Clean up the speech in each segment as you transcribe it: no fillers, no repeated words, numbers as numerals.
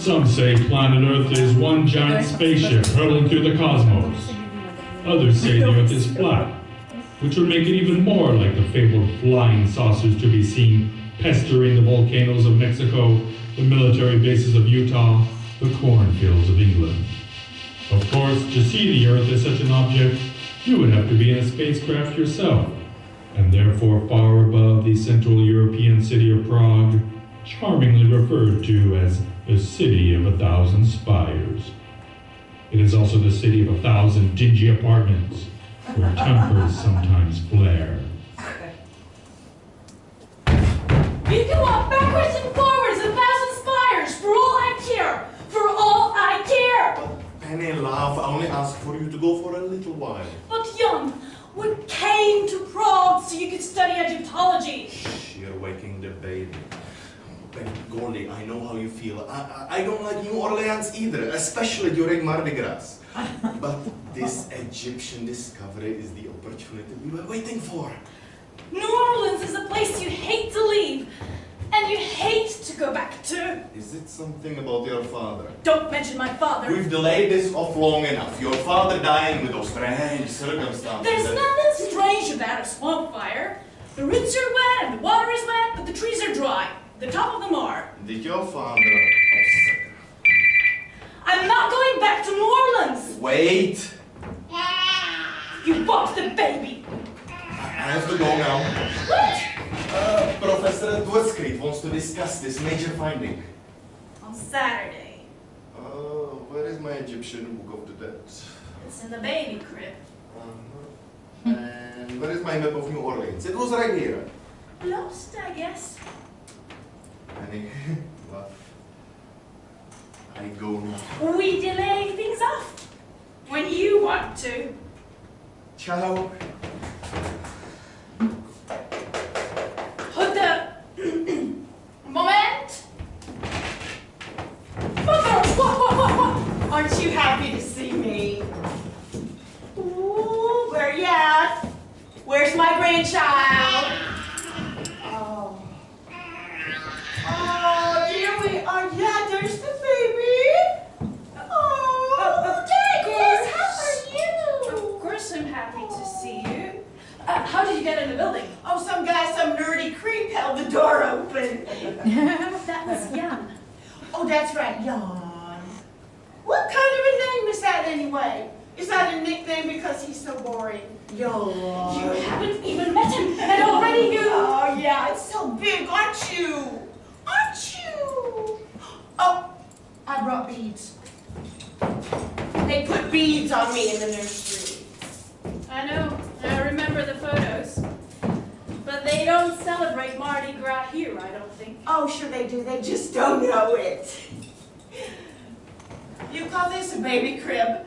Some say planet Earth is one giant spaceship hurtling through the cosmos. Others say the Earth is flat, which would make it even more like the fabled flying saucers to be seen pestering the volcanoes of Mexico, the military bases of Utah, the cornfields of England. Of course, to see the Earth as such an object, you would have to be in a spacecraft yourself, and therefore far above the Central European city of Prague, charmingly referred to as the City of 1,000 Spires. It is also the city of 1,000 dingy apartments, where tempers sometimes flare. You can walk backwards and forwards 1,000 spires, for all I care! For all I care! But Penny, love, I only asked for you to go for a little while. But Jan, we came to Prague so you could study Egyptology. Shh, you're waking the baby. Penny, Gordy, I know how you feel. I don't like New Orleans either, especially during Mardi Gras. But this Egyptian discovery is the opportunity we were waiting for. New Orleans is a place you hate to leave, and you hate to go back to. Is it something about your father? Don't mention my father. We've delayed this off long enough. Your father dying with those strange circumstances. There's nothing strange about a swamp fire. The roots are wet and the water is wet, but the trees are dry. The top of them are. Did your father... Oh, second. I'm not going back to New Orleans. Wait. You walked the baby. I have to go now. What? Professor Dworskrit wants to discuss this major finding. On Saturday. Where is my Egyptian Book of the Dead? It's in the baby crib. And where is my map of New Orleans? It was right here. Lost, I guess. Penny, love. I go now. We delay things off when you want to. Ciao. Hold up. Moment. Mother, what? Aren't you happy to see me? Ooh, where you at? Where's my grandchild? Oh. Oh, dear, we are. Yeah, there's the baby. Oh, Chris, how are you? Of course I'm happy to see you. How did you get in the building? Oh, some nerdy creep held the door open. That was Jan. Oh, that's right, Jan. What kind of a name is that anyway? Is that a nickname because he's so boring? Jan. You haven't even met him, and already you... Oh, yeah, it's so big, aren't you? Aren't you? Oh, I brought beads. They put beads on me in the nursery. I know. I remember the photos. But they don't celebrate Mardi Gras here, I don't think. Oh, sure they do. They just don't know it. You call this a baby crib?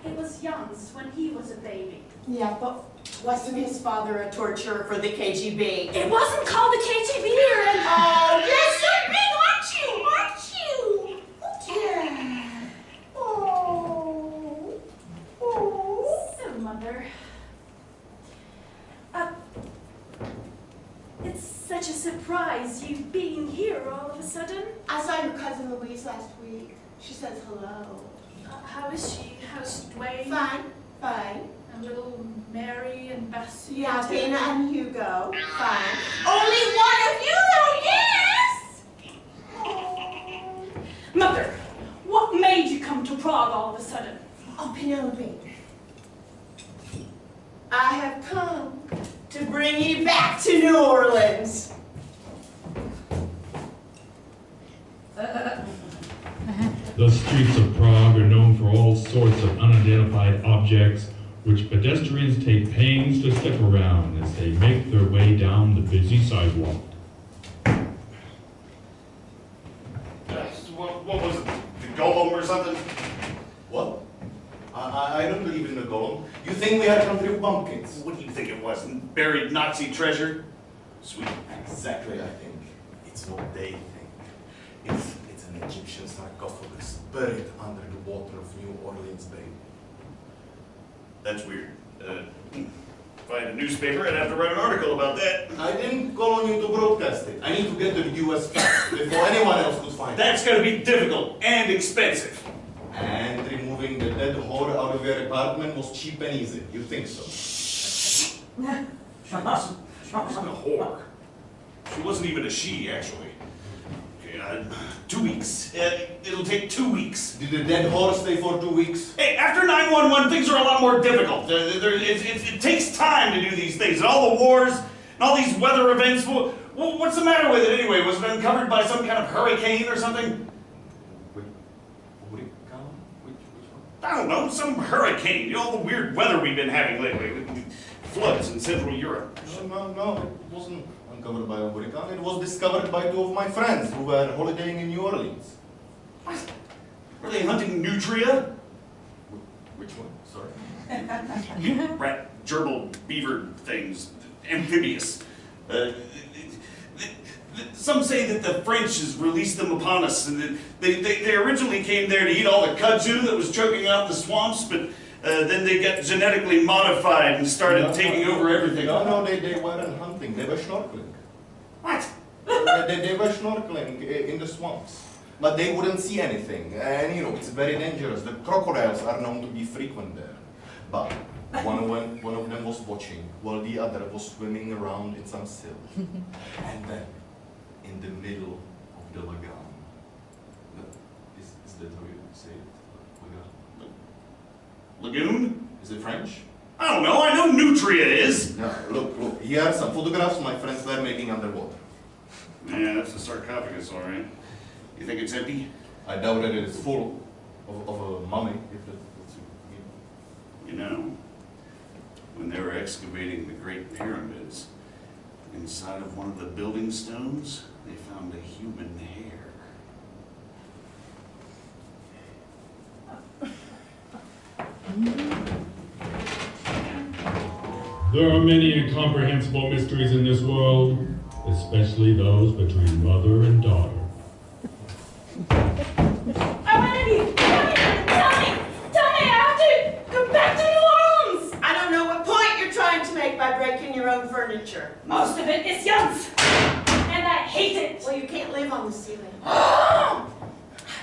It was Jan's when he was a baby. Yeah, but wasn't his father a torturer for the KGB? It wasn't called the KGB or anything. Oh, you're so big, aren't you? Yeah. Oh. Oh. So, Mother, it's such a surprise you being here all of a sudden. I saw your cousin Louise last week. She says hello. How is she? How's Dwayne? Fine, fine. And little Mary and Bessie? Yeah, Dana and Hugo. Fine. Only one of you, though, yes! Mother, what made you come to Prague all of a sudden? Oh, Penelope. I have come to bring you back to New Orleans. The streets of Prague are known for all sorts of unidentified objects which pedestrians take pains to step around as they make their way down the busy sidewalk. What was it? The golem or something? What? I don't believe in the golem. You think we had come through pumpkins? What do you think it was? Buried Nazi treasure? Sweet. Exactly, I think. It's what they think. It's an Egyptian sarcophagus buried under the water of New Orleans Bay. That's weird. If I had a newspaper, I'd have to write an article about that. I didn't call on you to broadcast it. I need to get to the US fast before anyone else could find it. That's going to be difficult and expensive. And removing the dead whore out of your apartment was cheap and easy. You think so? She wasn't a whore. She wasn't even a she, actually. Okay, 2 weeks. It'll take 2 weeks. Did the dead whore stay for 2 weeks? Hey, after 9/11, things are a lot more difficult. It takes time to do these things. And all the wars and all these weather events. Well, what's the matter with it anyway? Was it uncovered by some kind of hurricane or something? I don't know, some hurricane. You know, all the weird weather we've been having lately. Floods in Central Europe. No, it wasn't uncovered by a hurricane. It was discovered by 2 of my friends who were holidaying in New Orleans. What? Were they hunting nutria? Which one? Sorry. Rat, gerbil, beaver things. Amphibious. Some say that the French has released them upon us, and they originally came there to eat all the kudzu that was choking out the swamps, but then they got genetically modified and started taking over everything. No, they weren't hunting, they were snorkeling. What? They were snorkeling in the swamps, but they wouldn't see anything, and you know, it's very dangerous. The crocodiles are known to be frequent there, but one of them was watching, while the other was swimming around in some silt. And then, in the middle of the lagoon. Is that how you say it? Lagoon? Lagoon? Is it French? I don't know, I know nutria is. No, look, here are some photographs my friends were making underwater. Yeah, that's a sarcophagus, all right. You think it's empty? I doubt that it is full of a mummy, if that's You know, when they were excavating the Great Pyramids, inside of one of the building stones, they found a human hair. There are many incomprehensible mysteries in this world, especially those between mother and daughter. I want to be. Tell me, I have to go back to New Orleans. I don't know what point you're trying to make by breaking your own furniture. Most of it is Young's, and I hate it. Well, you can't live on the ceiling.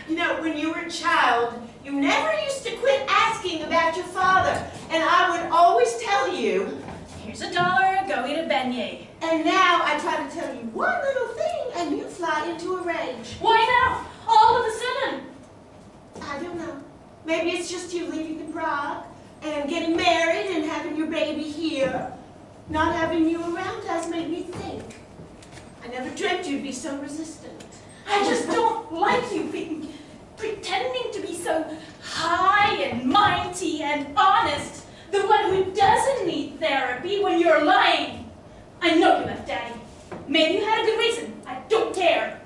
You know, when you were a child, you never used to quit asking about your father. And I would always tell you, Here's $1, go eat a beignet. and now I try to tell you one little thing and you fly into a rage. Why now? All of a sudden. I don't know. Maybe it's just you leaving in Prague and getting married and having your baby here. Not having you around has made me think. I never dreamt you'd be so resistant. I just don't like you pretending to be so high and mighty and honest. The one who doesn't need therapy when you're lying. I know you left Daddy. Maybe you had a good reason. I don't care.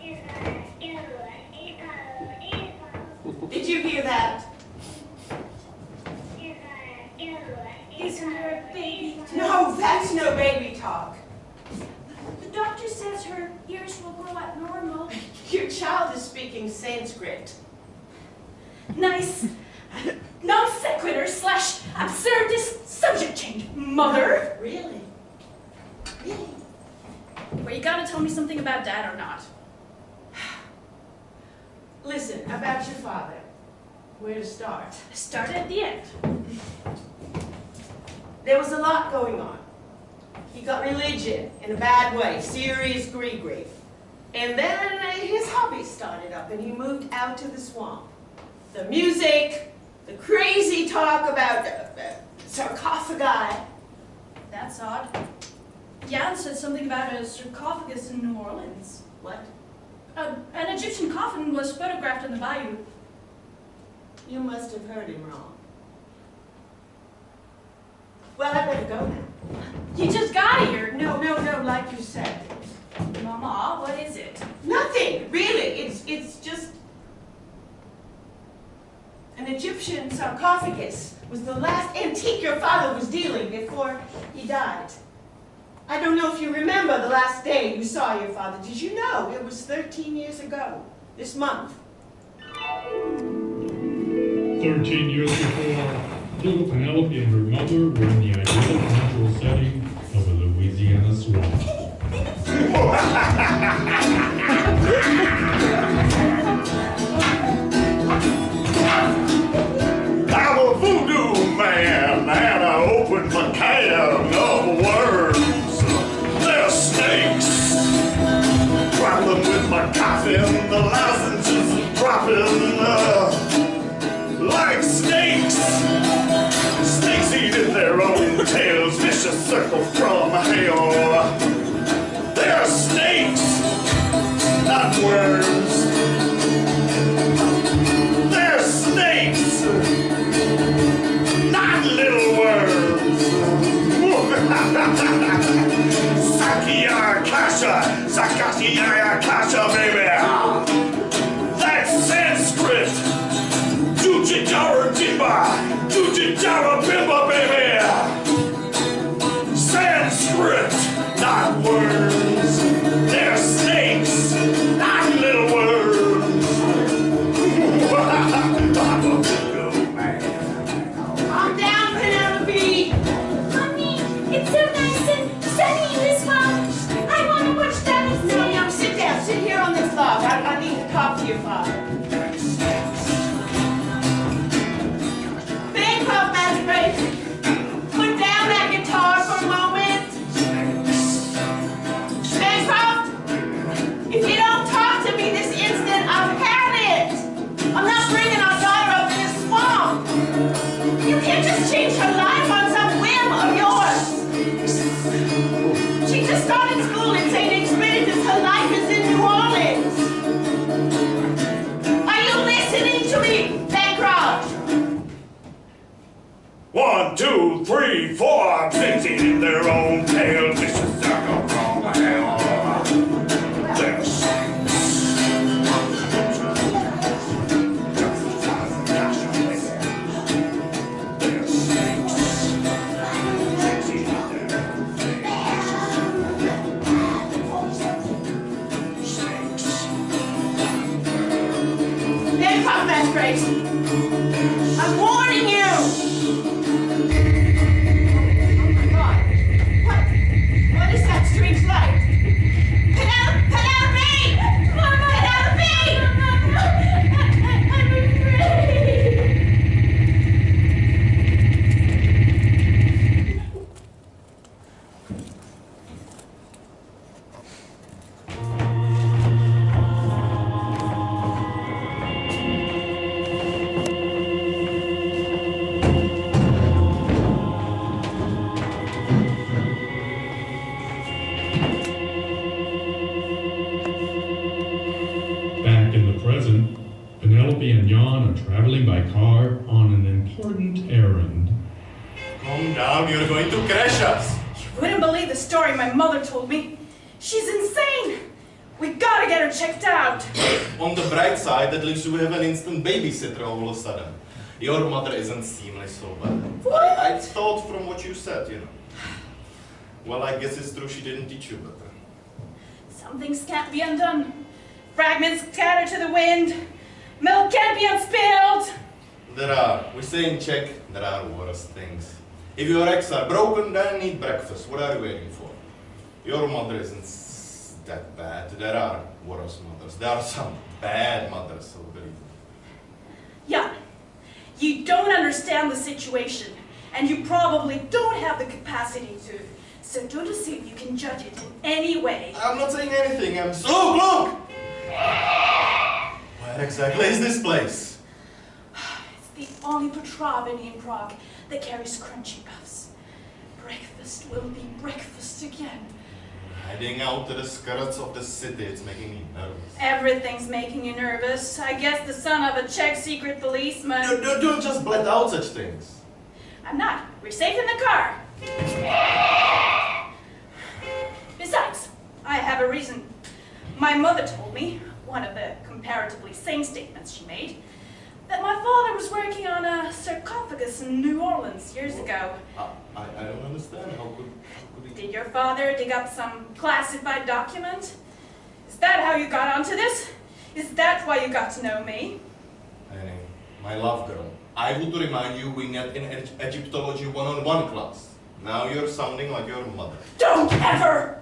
Did you hear that? Isn't her a baby? No, that's no baby talk. The doctor says her ears will grow out normal. Your child is speaking Sanskrit. Nice. Non sequitur / absurdist subject change, mother. Really? Really? Well, you gotta tell me something about Dad or not. Listen, about your father. Where to start? Start at the end. There was a lot going on. He got religion in a bad way, serious grief. And then his hobby started up and he moved out to the swamp. The music, the crazy talk about sarcophagi. That's odd. Jan said something about a sarcophagus in New Orleans. What? An Egyptian coffin was photographed in the bayou. You must have heard him wrong. Well, I better go now. You just got here. No, like you said. Mama, what is it? Nothing, really. It's just an Egyptian sarcophagus was the last antique your father was dealing before he died. I don't know if you remember the last day you saw your father. Did you know it was 13 years ago, this month? 13 years before, little Penelope and her mother were in the ideal conjugal setting of a Louisiana swamp. I'm a voodoo man, and I opened my can of worms. They're snakes, traveling with my coffin, the lozenges dropping like snakes. Snakes eating their own tails, vicious circle from hell. They're snakes, not worms. They're snakes, not little worms. Sakia Kasha, Sakashia Kasha, baby. That's Sanskrit. Jujijara Timba, Jujijara Bimba, baby. Sanskrit, not worms. They're snakes, not little worms. Calm down, Penelope. Mommy, it's so nice and sunny in this swamp. I want to watch Daddy No, no, sit down. Sit here on this log. I need to talk to your father. Bancroft, Magistrate. Put down that guitar for a moment. Bancroft, if you don't talk to me this instant, I've had it. I'm not bringing our daughter up in this swamp. You can't just change her life on some whim of yours. She just started school in St. Experience. Her life is in New Orleans. Are you listening to me, Bancroft? 1, 2, 3, 4, snakes eating their own tail, vicious circle from hell. They're snakes. They're snakes. Snakes eating their own tail. Snakes. Bancroft, Magistrate. I'm warning you. What is that strange light? Penelope! Penelope! I'm afraid. Back in the present, Penelope and Jan are traveling by car on an important errand. Calm down, you're going to crash us. You wouldn't believe the story my mother told me. She's insane. We gotta get her checked out. On the bright side, at least we have an instant babysitter all of a sudden. Your mother isn't seemingly so bad. What? I thought from what you said, you know. Well, I guess it's true she didn't teach you better. Some things can't be undone. Fragments scattered to the wind. Milk can't be unspilled. There are. We say in Czech, there are worse things. If your eggs are broken, then eat breakfast. What are you waiting for? Your mother isn't that bad. There are worse mothers. There are some bad mothers, so believe me. Yeah, you don't understand the situation, and you probably don't have the capacity to. So don't assume you can judge it in any way. I'm not saying anything. I'm so look! Where exactly is this place? It's the only Petrovany in Prague that carries crunchy puffs. Breakfast will be breakfast again. Heading out to the skirts of the city, it's making me nervous. Everything's making you nervous. I guess the son of a Czech secret policeman. Don't just blurt out such things. I'm not. We're safe in the car. Besides, I have a reason. My mother told me, one of the comparatively sane statements she made, that my father was working on a sarcophagus in New Orleans years ago. I don't understand. How could he... Did your father dig up some classified document? Is that how you got onto this? Is that why you got to know me? My love girl, I would remind you we met in Egyptology 101 class. Now you're sounding like your mother. Don't ever!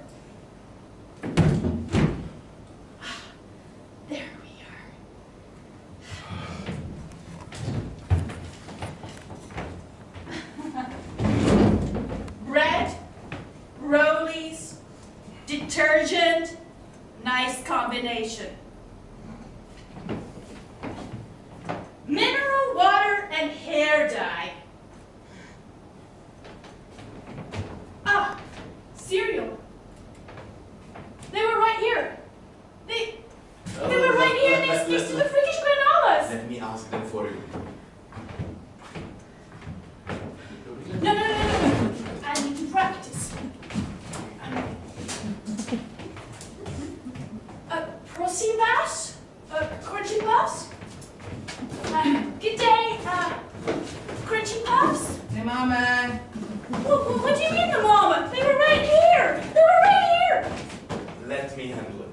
There we are. Bread, rollies, detergent, nice combination. Mineral water and hair dye. Ah, cereal. They were right here. They were right here next to the freakish granolas. Let me ask them for you. No. I need to practice. Prosím vás? Crunchy Puffs? Good day, Crunchy Puffs? Hey, Mama. What do you mean the mama? They were right here! They were right here! Let me handle it.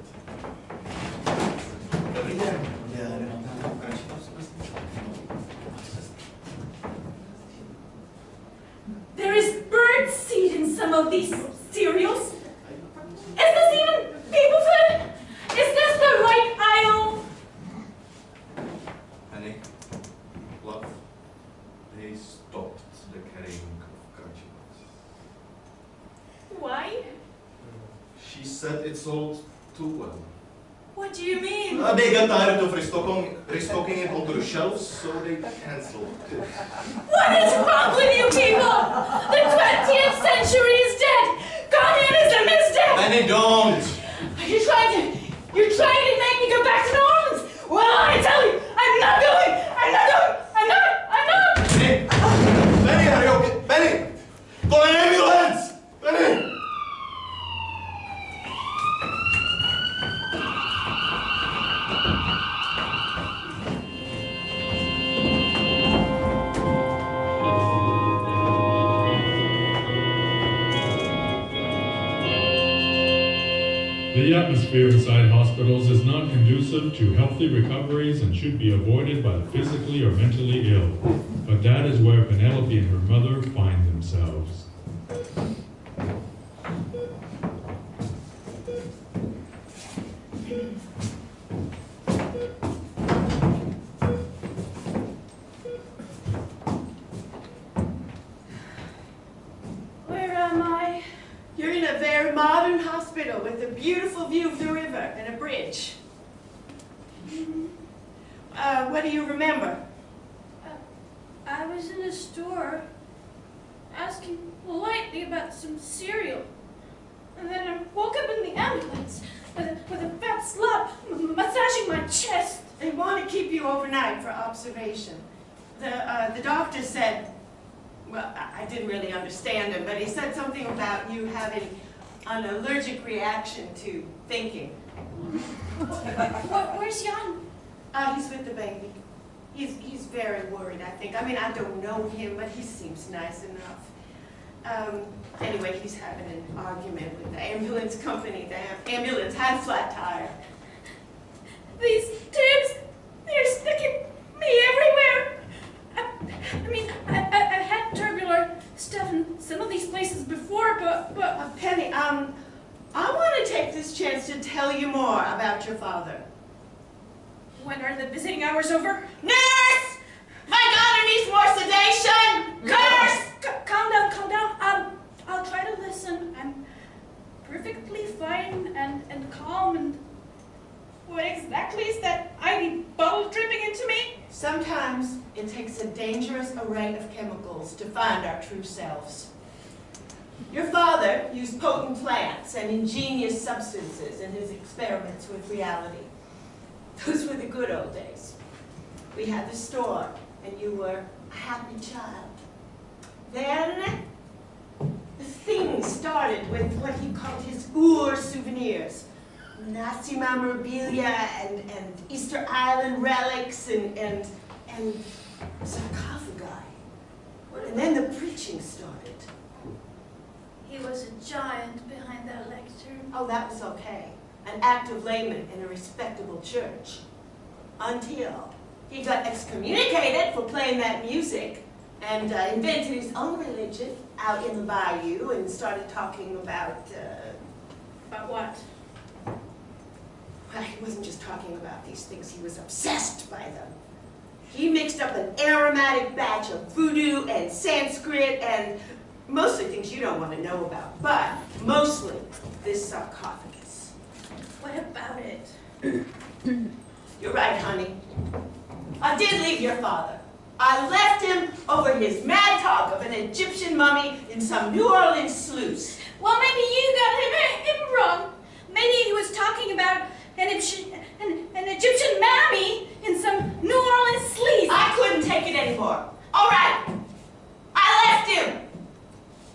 There is bird seed in some of these cereals. Is this even people food? Is this the right aisle? Honey, love, they stopped the carrying of Crunchy Puffs. Why? She said it sold too well. What do you mean? They got tired of restocking it onto the shelves, so they canceled it. What is wrong with you people? The 20th century is dead! Communism is dead! Penny, don't! You're trying to make me go back to New Orleans! Well, I tell you, I'm not going! I'm not! Penny! Penny, are you okay? Penny! Call an ambulance! Penny! The atmosphere inside hospitals is not conducive to healthy recoveries and should be avoided by the physically or mentally ill. But that is where Penelope and her mother find themselves. Where am I? You're in a very modern hospital with a beautiful view of the river and a bridge. What do you remember? I was in a store asking politely about some cereal. And then I woke up in the ambulance with a fat slob massaging my chest. They want to keep you overnight for observation. The doctor said, well, I didn't really understand him, but he said something about you having an allergic reaction to thinking. Where's Jan? He's with the baby. He's very worried, I think. I mean, I don't know him, but he seems nice enough. Anyway, he's having an argument with the ambulance company. The ambulance had a flat tire. These tubes, they're sticking me everywhere. I mean, I've had tubular stuff in some of these places before, but Penny, I want to take this chance to tell you more about your father. when are the visiting hours over? Nurse! My daughter needs more sedation! Nurse! Calm down. I'll try to listen. I'm perfectly fine and calm and what exactly is that IV bottle dripping into me? Sometimes it takes a dangerous array of chemicals to find our true selves. Your father used potent plants and ingenious substances in his experiments with reality. Those were the good old days. We had the store, and you were a happy child. Then, the thing started with what he called his souvenirs. Nazi memorabilia and Easter Island relics and sarcophagi. And then the preaching started. He was a giant behind that lectern. Oh, that was okay. An active layman in a respectable church. Until he got excommunicated for playing that music and invented his own religion out in the bayou and started talking about, About what? well, he wasn't just talking about these things, he was obsessed by them. He mixed up an aromatic batch of voodoo and Sanskrit and mostly things you don't want to know about, but mostly this sarcophagus. What about it? You're right, honey. I did leave your father. I left him over his mad talk of an Egyptian mummy in some New Orleans sluice. Well, maybe you got him wrong. Maybe he was talking about an Egyptian mammy in some New Orleans sleaze. I couldn't take it anymore. All right. I left him.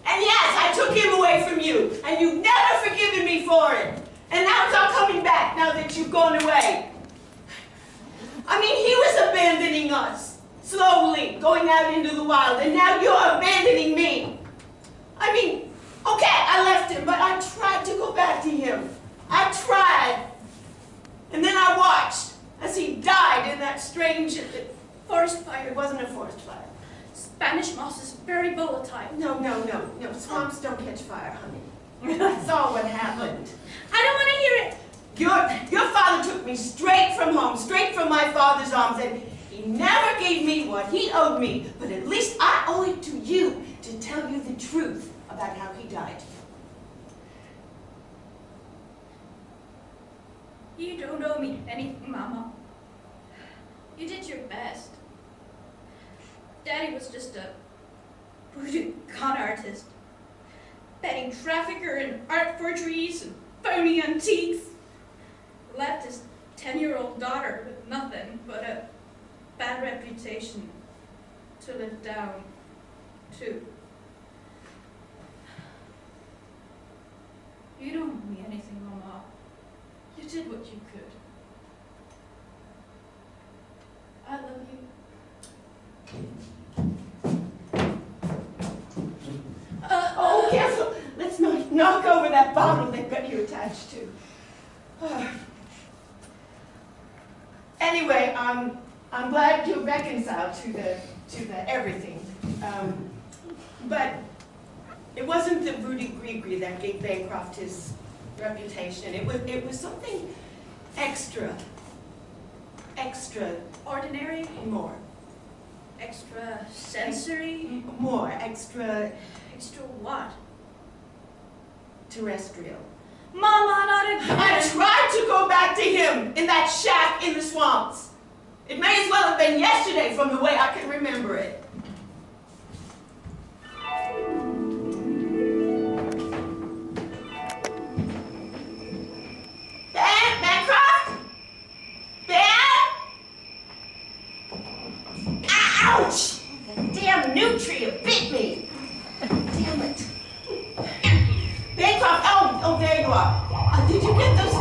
And yes, I took him away from you. And you've never forgiven me for it. And now it's all coming back now that you've gone away. I mean, he was abandoning us. Slowly going out into the wild. And now you're abandoning me. I mean, okay, I left him, but I tried to go back to him. I tried. And then I watched as he died in that strange Forest It fire. wasn't a forest fire. Spanish moss is very volatile. No. Swamps don't catch fire, honey. I saw what happened. I don't want to hear it. Your father took me straight from home, straight from my father's arms, and he never gave me what he owed me. But at least I owe it to you to tell you the truth about how he died. You don't owe me anything, Mama. You did your best. Daddy was just a voodoo con artist, petting trafficker in art forgeries and phony antiques. Left his 10-year-old daughter with nothing but a bad reputation to live down to. You don't owe me anything, Mama. You did what you could. I love you. Oh, careful! Let's not knock over that bottle they've got you attached to. Anyway, I'm glad you're reconciled to the everything. But it wasn't the voodoo gree that gave Bancroft his reputation. It was something extra. Ordinary? More. Extra sensory? More. Extra Extra what? terrestrial. Mama, not again! I tried to go back to him in that shack in the swamps. It may as well have been yesterday from the way I can remember it. Ben? Bancroft? Ben? Ouch! That damn nutria bit me. Damn it. Bancroft, oh, there you are. Did you get those?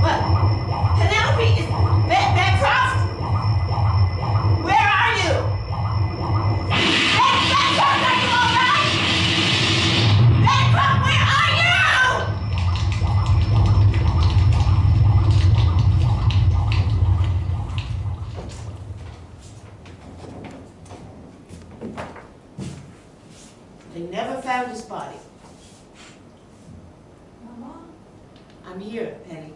What? Penelope is Bancroft? Where are you? Bancroft, are you all right? Bancroft, where are you? They never found his body. Mama, I'm here, Penny.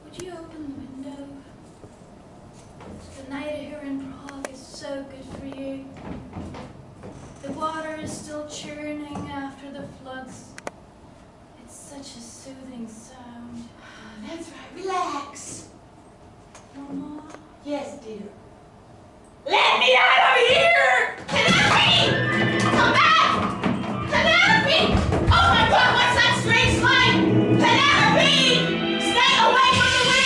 would you open the window? The night here in Prague is so good for you. The water is still churning after the floods. It's such a soothing sound. That's right, relax. Mama? Yes, dear. Let me out of here! Penelope! Come back! Penelope! Oh my God, what's that strange light? Penelope! Stay away from the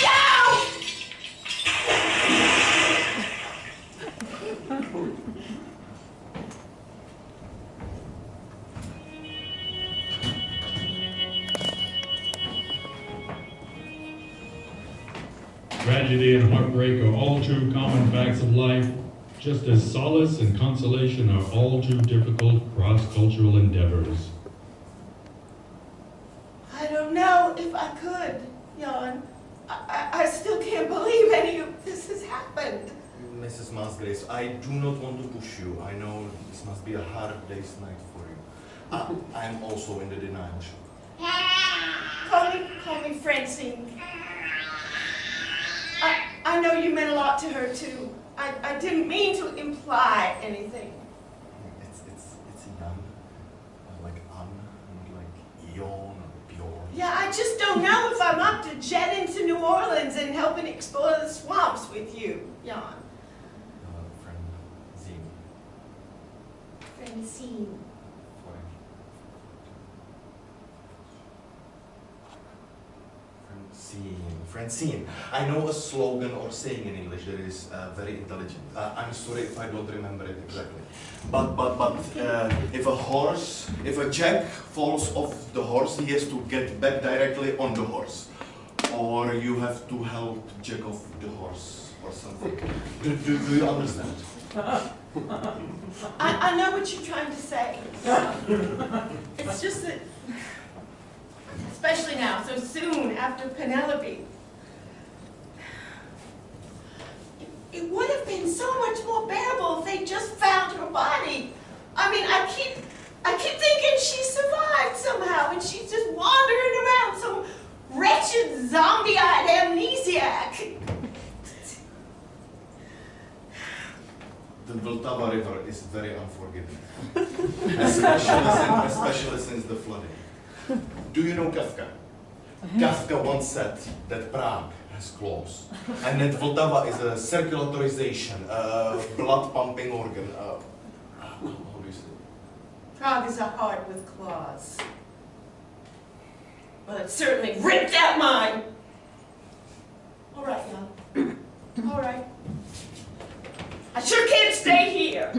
Tragedy and heartbreak are all true common facts of life, just as solace and consolation are all too difficult cross-cultural endeavors. I don't know if I could, Jan. I still can't believe any of this has happened. Mrs. Musgraves, I do not want to push you. I know this must be a hard day's night for you. I'm also in the denial shock. Call me Francine. I know you meant a lot to her too. I didn't mean to imply anything. It's Jan, like Ann, and like Jon or Bjorn. Yeah, I just don't know if I'm up to jet into New Orleans and helping explore the swamps with you, Jan. Francine. Francine. Francine. I know a slogan or saying in English that is very intelligent. I'm sorry if I don't remember it exactly. But if a jack falls off the horse, he has to get back directly on the horse. Or you have to help jack off the horse or something. Do you understand? I know what you're trying to say. It's just that, especially now, so soon after Penelope, it would have been so much more bearable if they just found her body. I mean, I keep thinking she survived somehow, and she's just wandering around, some wretched zombie-eyed amnesiac. The Vltava River is very unforgiving, especially since the flooding. Do you know Kafka? Kafka once said that Prague has claws, and that Vltava is a circulatorization, a blood-pumping organ. How do you say? Prague is a heart with claws. Well, it certainly ripped out mine. All right, Jan. All right. I sure can't stay here.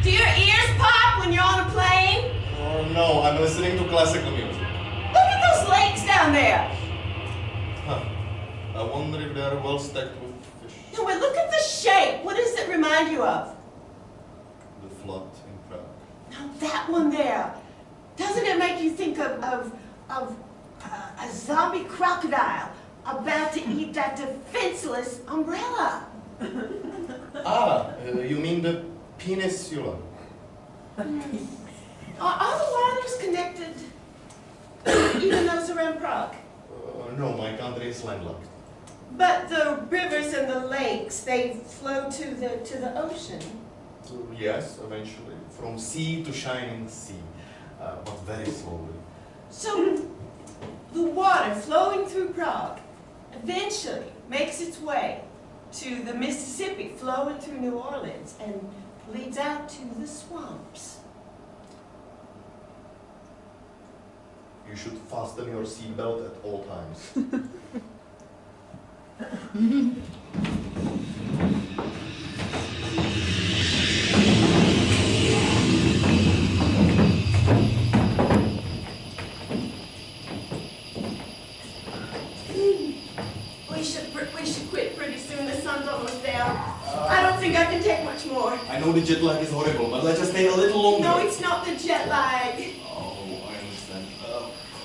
Do your ears pop when you're on a plane? Oh no, I'm listening to classical music. Look at those lakes down there. Huh. I wonder if they are well stacked with fish. No, but look at the shape. What does it remind you of? The flood in Prague. No, that one there. Doesn't it make you think of a zombie crocodile about to eat that defenseless umbrella? You mean the peninsula? Are the waters connected? Even those around Prague? No, my country is landlocked. But the rivers and the lakes, they flow to the ocean. Yes, eventually. From sea to shining sea, but very slowly. So the water flowing through Prague eventually makes its way to the Mississippi, flowing through New Orleans, and leads out to the swamps. You should fasten your seatbelt at all times. We should quit pretty soon. The sun's almost down. I don't think I can take much more. I know the jet lag is horrible, but let's just stay a little longer. No, it's not the jet lag. Oh, I understand.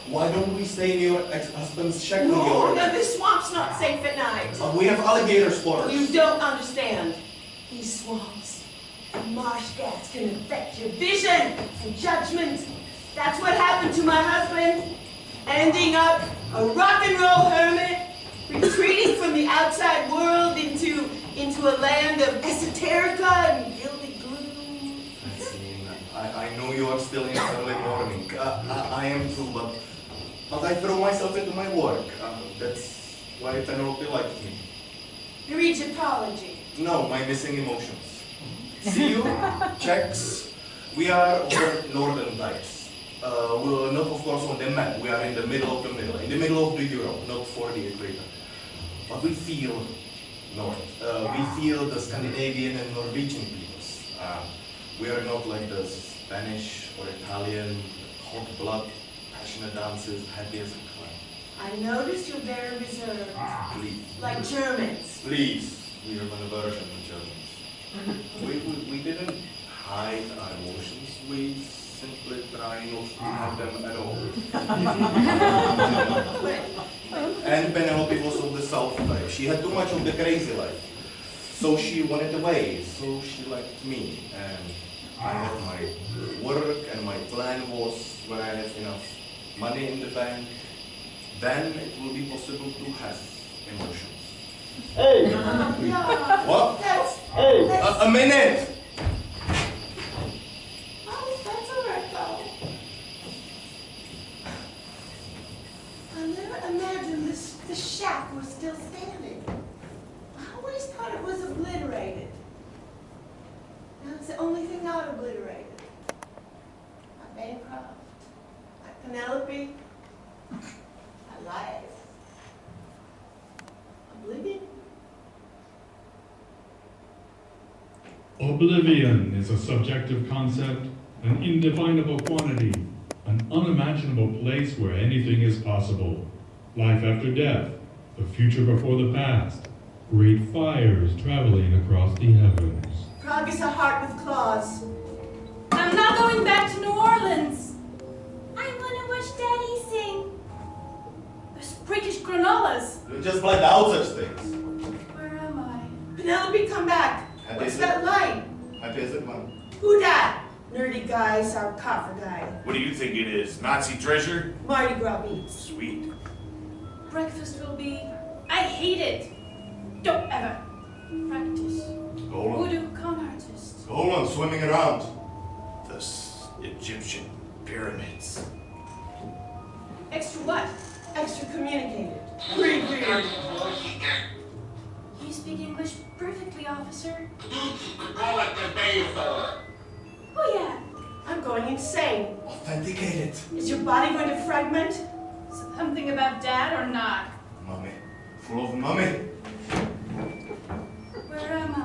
Why don't we stay in your ex-husband's shack? No, this swamp's not safe at night. We have alligator spotters. You don't understand. These swamps, the marsh gas can affect your vision and judgment. That's what happened to my husband, ending up a rock and roll hermit, retreating from the outside world into a land of esoterica and gilded gloom. I know you are still in early morning. I am too, but I throw myself into my work. That's why Penelope liked me. Your Egyptology. No, my missing emotions. See you, Czechs. We are over northern types. We're not, of course, on the map. We are in the middle of the middle, in the middle of the Europe, not for the equator. But we feel north. We feel the Scandinavian and Norwegian peoples. We are not like the Spanish or Italian, hot blood, passionate dances, happy as a clown. I noticed you're very reserved. Please. Like Germans. Please. we are an aversion to Germans. We didn't hide our emotions. We simply try not to have them at all. And Penelope was of the South type. She had too much of the crazy life. So she wanted away. So she liked me. And I had my work, and my plan was when I have enough money in the bank, then it will be possible to have emotions. Hey! Yeah. What? Hey! A minute! Oh, that's all right, though. I never imagined the shack was still standing. I always thought it was obliterated. That's the only thing not obliterated. My Bancroft, my Penelope, my life. Oblivion. Oblivion is a subjective concept, an indefinable quantity, an unimaginable place where anything is possible. Life after death, the future before the past, great fires traveling across the heavens. Prague is a heart with claws. I'm not going back to New Orleans. I want to watch Daddy sing. Those British granolas. You just blend out such things. Where am I? Penelope, come back. What's that light? Happy as it one. Who dat? Nerdy guy, our coffer guy. What do you think it is? Nazi treasure? Mardi Gras beats. Sweet. Breakfast will be. I hate it. Don't ever practice. Go on. Voodoo con artist. Go on, swimming around. The Egyptian pyramids. Extra what? Extra communicated. Weird. You speak English perfectly, officer. Oh Oh yeah. I'm going insane. Authenticated. Is your body going to fragment? Something about Dad or not? Mummy. Full of mummy. Where am I?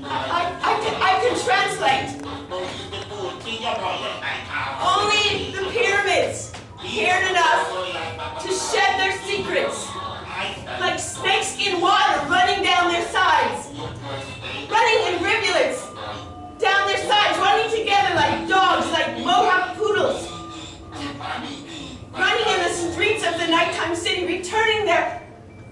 I can translate. Only the pyramids cared enough to shed their secrets, like snakes in water running down their sides, running in rivulets down their sides, running together like dogs, like Mohawk poodles, running in the streets of the nighttime city, returning their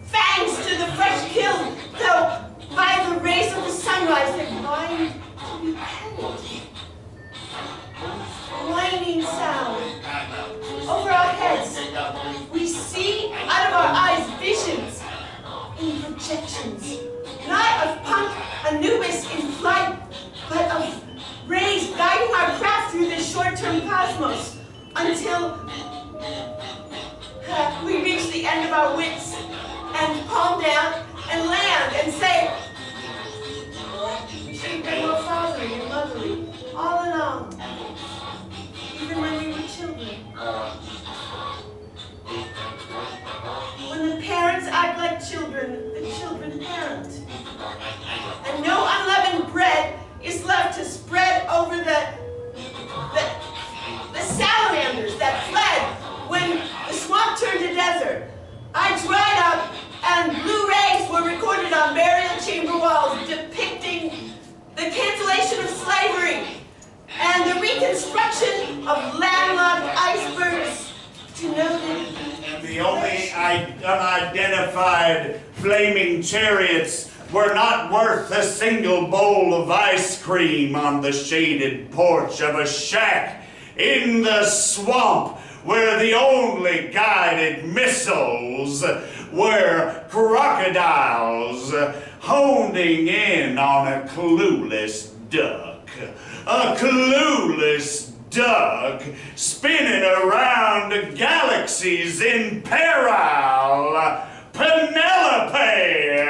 fangs to the fresh kill, though by the rays of the sunrise they're blind to be petted. Whining sound over our heads. We see out of our eyes visions in projections, not of punk Anubis in flight, but of rays guiding our craft through this short-term cosmos until we reach the end of our wits and palm down and land and say, we should have been more fatherly and motherly all along, even when we were children. When the parents act like children, the children parent. And no unleavened bread is left to spread over the salamanders that fled when the swamp turned to desert. I dried up and Blu-rays were recorded on burial chamber walls depicting the cancellation of slavery and the reconstruction of landlocked icebergs to noted. The only unidentified flaming chariots were not worth a single bowl of ice cream on the shaded porch of a shack in the swamp where the only guided missiles were crocodiles honing in on a clueless duck. A clueless duck spinning around galaxies in peril. Penelope! I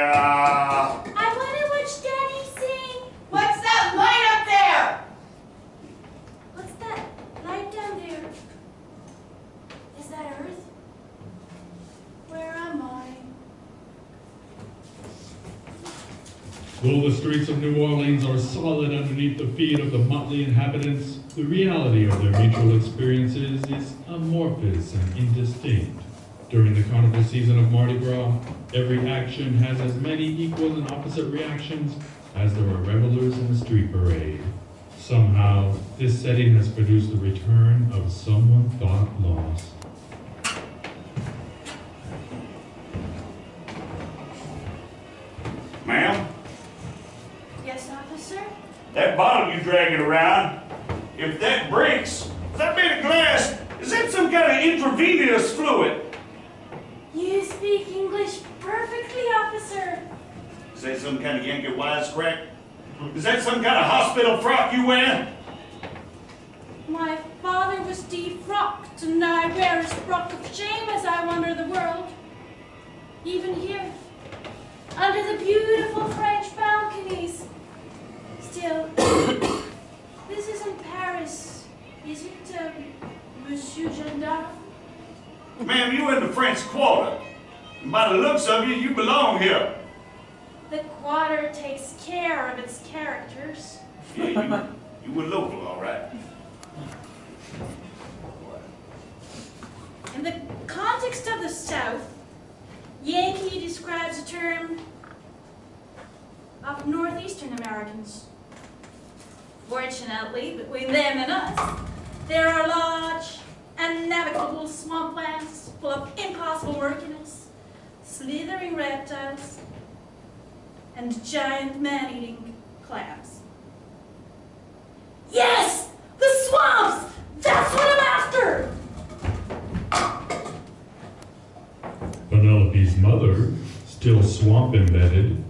want to watch Daddy sing. What's that light up there? What's that light down there? Is that Earth? Where am I? Though the streets of New Orleans are solid underneath the feet of the motley inhabitants, the reality of their mutual experiences is amorphous and indistinct. During the carnival season of Mardi Gras, every action has as many equal and opposite reactions as there are revelers in a street parade. Somehow, this setting has produced the return of someone thought lost. Ma'am, Yes, officer? that bottle you dragging around, if that breaks, is that made of glass? Is that some kind of intravenous fluid? You speak English perfectly, officer. Is that some kind of Yankee wisecrack? Is that some kind of hospital frock you wear? My father was defrocked, and I wear a frock of shame as I wander the world. Even here, under the beautiful French balconies. Still, this isn't Paris, is it, Monsieur Gendarme? Ma'am, you in the French Quarter. And by the looks of you, you belong here. The Quarter takes care of its characters. Yeah, you were local, all right. In the context of the South, Yankee describes a term of Northeastern Americans. Fortunately, between them and us, there are large and navigable swamplands full of impossible murkiness, slithering reptiles, and giant man-eating clams. Yes! The swamps! That's what I'm after! Penelope's mother, still swamp-embedded,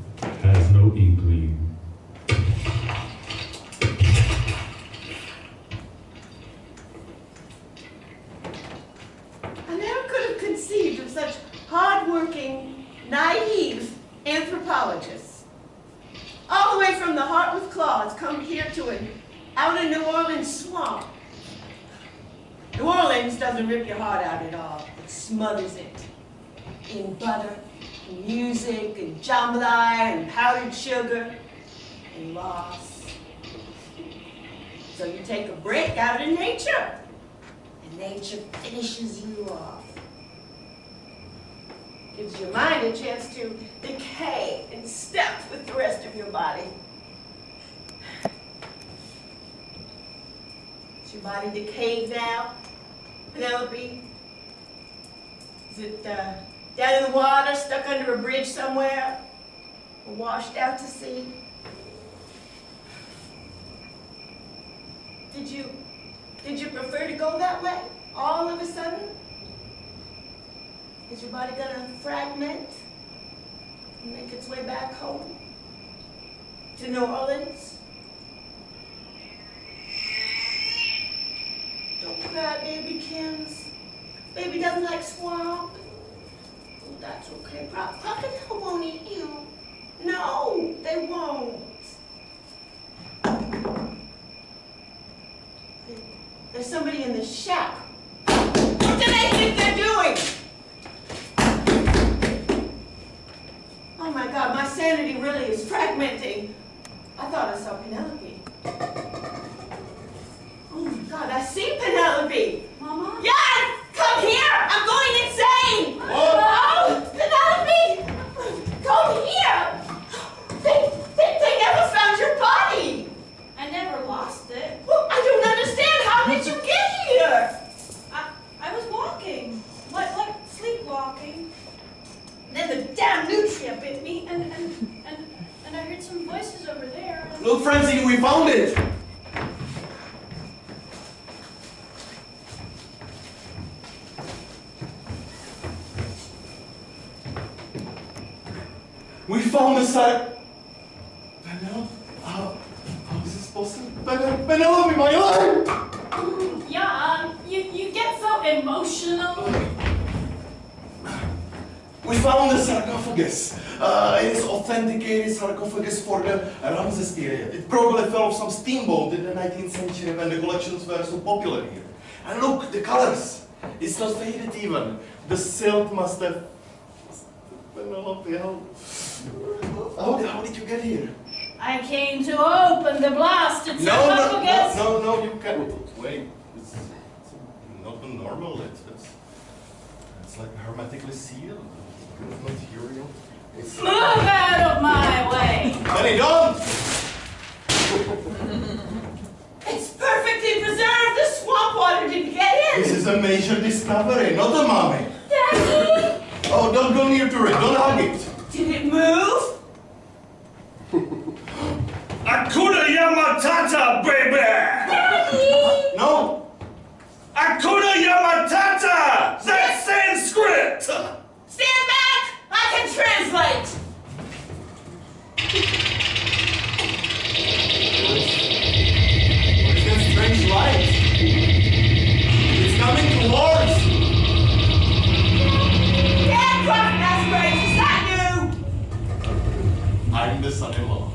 has no inkling. I never could have conceived of such hard-working, naive anthropologists. All the way from the heart with claws come here to an out in New Orleans swamp. New Orleans doesn't rip your heart out at all. It smothers it in butter, and music, and jambalaya, and powdered sugar, and loss. So you take a break out in nature, and nature finishes you off. Gives your mind a chance to decay in step with the rest of your body. Is your body decayed now, Penelope? Is it down in the water, stuck under a bridge somewhere, or washed out to sea? Did you prefer to go that way, all of a sudden? Is your body gonna fragment and make its way back home to New Orleans? Don't cry, babykins. Baby doesn't like swamp. Oh, that's okay. Crocodile won't eat you. No, they won't. There's somebody in the shack. What do they think they're doing? Oh my God, my sanity really is fragmenting. I thought I saw Penelope. Oh my God, I see Penelope. Mama? Yes! Come here! I'm going insane! Oh, Penelope! Come here! They never found your body! I never lost it. Well, I don't understand. How did you get here? I was walking, like sleepwalking. Then the damn nutria bit me, and I heard some voices over there. Look, Francine, we found it! We found the site. Penelope? How is this possible? Penelope, my life! Yeah, you get so emotional. We found the sarcophagus. It is authenticated sarcophagus for the Ramses period. It probably fell off some steamboat in the 19th century when the collections were so popular here. And look, the colors. It's not faded even. The silt must have... Penelope, how did you get here? I came to open the blasted sarcophagus. No, you can't. Wait, it's not normal. It's like hermetically sealed. It's material. Move out of my way. Honey, don't! It's perfectly preserved. The swamp water didn't get in. This is a major discovery, not a mummy. Daddy! Oh, don't go near to it. Don't hug it. Did it move? Akuna Yamatata, baby! Daddy! No. Akuna Yamatata! That's Sanskrit! Stand back! I can translate. What is that strange light? It's coming towards. Dad, Prophet Aspirate, is that you? I'm the son-in-law.